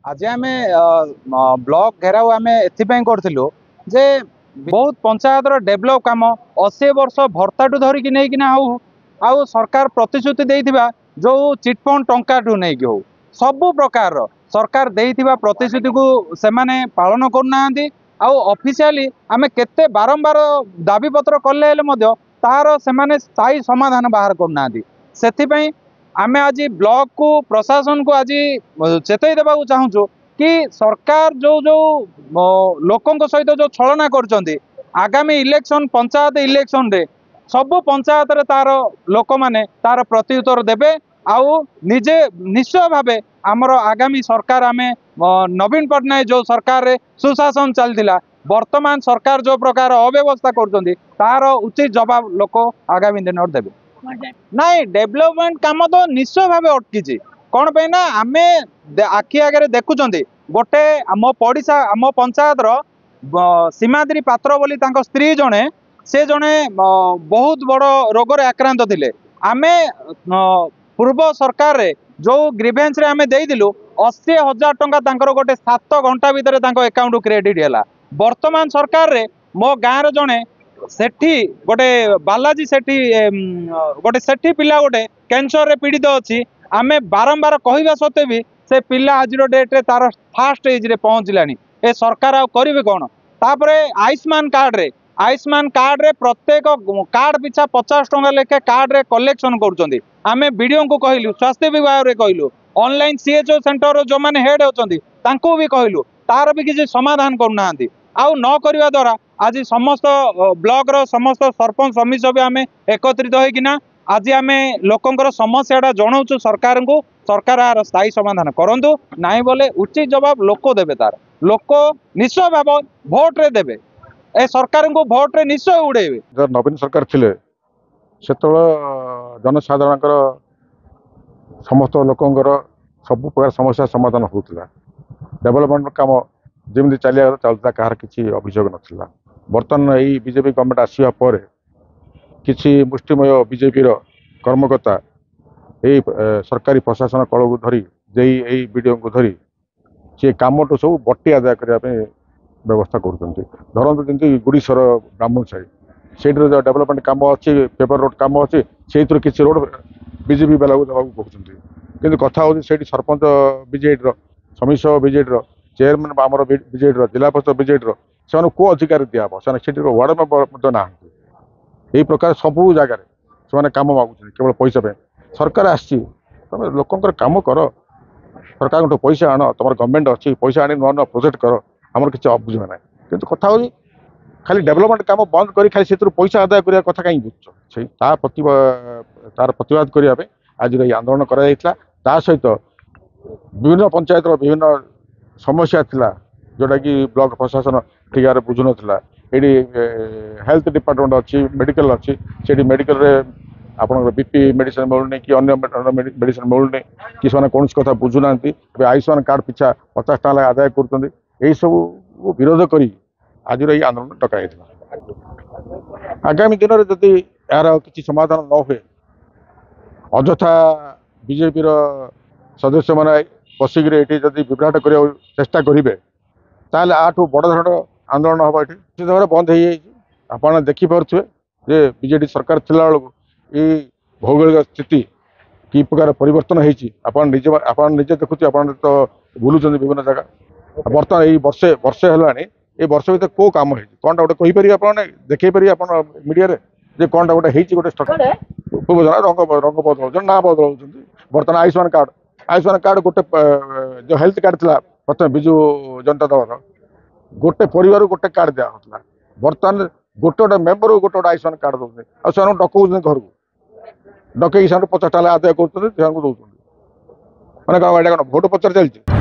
आज आम ब्लॉक घेराव आम एपाई करूँ जे बहुत पंचायत डेभलप कम 80 वर्ष भर्ताठू धरिकी नहीं आउ सरकार प्रतिश्रुति देइथिबा जो चिटफंड टंका नहीं हो सबु प्रकार सरकार देइथिबा प्रतिश्रुति को से माने पालन करना ऑफिशियली आमे केते बारंबार दाबी पत्र कले तार से माने स्थायी समाधान बाहर करना से आमे आज ब्लॉक को प्रशासन को आज चेतई देवा चाहूँ कि सरकार जो जो लोकों सहित जो छलना कर आगामी इलेक्शन पंचायत इलेक्शन रे सबु पंचायत रे तार लोक माने तार प्रत्युत्तर देबे आउ निजे निश्चय भावे आमर आगामी सरकार आमे नवीन पट्टनायक जो सरकार रे सुशासन चलता वर्तमान सरकार जो प्रकार अव्यवस्था कर तार उचित जवाब लोक आगामी दिन देवे नाई डेवलपमेंट काम तो निश्चय भाव अटकी कौन पे ना आमे आखि आगे देखुं गोटे मो पड़िशा मो पंचायत सीमाद्री पात्र बोली स्त्री जने से जने बहुत बड़ रोग आक्रांत थिले आमे पूर्व सरकार रे जो ग्रीवेंस रे आमे देइदिलु 80,000 टंका गोटे 7 घंटा भितर अकाउंट क्रेडिट है वर्तमान सरकार रे मो गाँव जने सेठी गोटे बालाजी सेठी गोटे सेठी पिला गोटे कैंसर रे पीड़ित अच्छी आमे बारंबार कहवा सत्वे भी से पिला आज डेट रे तार फास्ट एज रे पहुँचलानी ए सरकार आ करिवे कौन तापरे आयुष्मान कार्ड रे प्रत्येक कार्ड पिछा 50 टंका लेखे कार्ड रे कलेक्शन करुँच आमे बीडीओ को कहलु स्वास्थ्य विभाग रे कहलु ऑनलाइन सीएचओ सेंटर जो माने हेड होचंदी तांको भी कहलु तार भी किसी समाधान करूना आउ न करवा द्वारा आज समस्त ब्लॉक रो समस्त सरपंच समिति सभ्य आम एकत्रित होना आज आम लोकंर समस्या जनाऊँ सरकार को सरकार यार स्थायी समाधान करूँ नाई बोले उचित जवाब लोक देवे तार लोक निश्चय भाव भोट रे देवे ए सरकार को भोट रे निश्चय उड़ेबे नवीन सरकार थिले जनसाधारण समस्त लोकंर सब प्रकार समस्या समाधान होता डेवलपमेंट काम जमी चलता कहार किसी अभियोग नाला बर्तमान यही बीजेपी गवर्नमेंट आसवा पर किसी मुष्टिमय बीजेपी कर्मकर्ता यही सरकारी प्रशासन कल को धरी यही वीडियो को धरी सी कम तो सब बटी आदाय करने व्यवस्था करते गुड़ीसर ब्राह्मण साई से डेवलपमेंट कम अच्छी पेपर रोड कम अच्छी से किसी रोड बीजेपी वाला को देवा कहते कि कथा हो सरपंच बीजेडी समीक्ष बीजेडी चेयरमैन आम बीजेडी जिला परिषद बीजेडी से को अधिकार दिहब से वार्ड मेंबर ना यही प्रकार सबू जगार से कम मांगुं केवल पैसा पे सरकार आसी तुम लोकर कम कर सरकार पैसा आण तुम गवर्नमेंट अच्छी पैसा आनी नुआ नुआ प्रोजेक्ट कर आमर किसी अबुझा ना कि कथा हो खाली डेवलपमेंट काम बंद कर खाली से पैसा आदाय करने कथा कहीं बुझ तार प्रतिवाद करने आज ये आंदोलन कर सहित विभिन्न पंचायत विभिन्न समस्या थिला जोटा कि ब्लॉक प्रशासन ठीक भाव बुझु ना ये हेल्थ डिपार्टमेंट अच्छी मेडिकल अच्छी से मेडिकल रे आपन बीपी मेडिसिन मिलूनी कि अन्य मेडिसिन मिलूनी कि कौन कथा बुझुना आयुष्मान कार्ड पिछा 50 टका आदाय कर सब विरोध करी आज ये आंदोलन डकाई आगामी दिन में जदि यार किसी समाधान न हुए अଯଥା बीजेपी सदस्य मैंने बसिक जदि विभ्राट करने चेष्टा करेंगे ताल आठू बड़ धरण आंदोलन हम ये बंद हो देखिपे जे बीजेडी सरकार थिला बेलू ये भौगोलिक स्थिति कि प्रकार परिवर्तन होती निजे देखुचे आप तो बुलूँ विभिन्न जगह बर्तमान यही वर्षे है ये वर्ष भर कौ कम हो कौन गोटे कहीपर आप देखे पारे आप मीडिया जे कौन गोटे गोटे पूर्व रंग बदल ना बदल बर्तमान आयुष्मान कार्ड गोटे जो हेल्थ कार्ड था प्रथम विजु जनता दल गोटे परिवार गोटे कार्ड दिया होता बर्तमान गोटे गोटे मेम्बर गोटे आयुष्मान कार्ड दौरान आ डकाऊँ घर को डकई 50 टका आदाय कर मैंने कौन भोट पचार चलती।